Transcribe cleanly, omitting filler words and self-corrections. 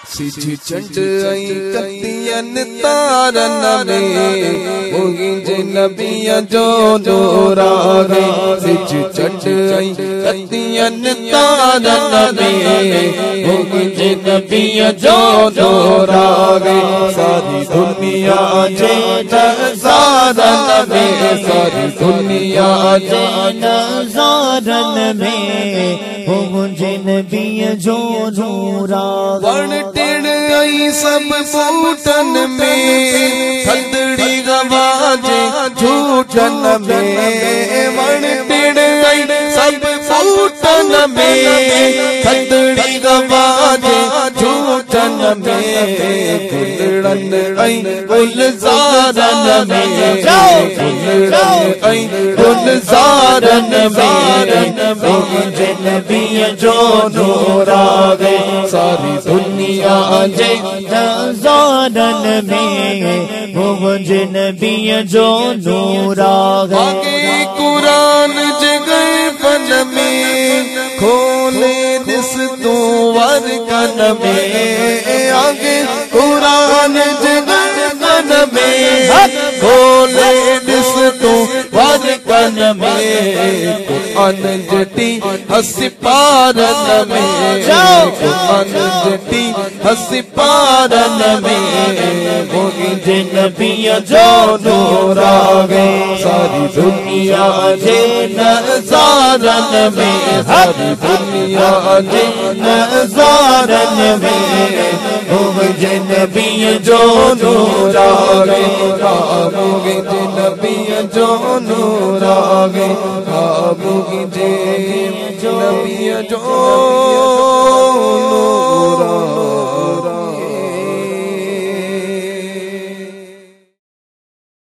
सिज चंड आई कतियन तारन में मुहिंज नबिया जो नूर आ गए। सिज चंड आई कतियन तारन में मुहिंज नबिया जो नूर आ गए। सारी दुनिया जे नज़ारन में, सारी दुनिया जे नज़ारन में मुझे नबी जो नूर आ गए। टिण आई सब फूटन में थदड़ी गवाजे झूठन में। वण टिण आई सब फूटन में थदड़ी गवाजे झूठन में। गुलड़न आई गुलजारन में, गुलड़न आई गुलजारन में मुझे नबी जो नूर आ गए। सारी दुनिया जे नज़ारन में मुझे नबी जो नूर आ गए। कुरान जगह फन में खोले दिस तू वर कन में। आगे कुरान जगह फन में खोले दिस तू वर कन में। कुरान जटी हंसी पारन में, कुरान जटी हंसी पारन में मुझे नबी जो नूर आ गए। सारी दुनिया जे नज़ारन में, सारी दुनिया जे नज़ारन में मुझे नबी जो नूर आ गए। मुझे नबी जो नूर आ गए। मुझे नबी जो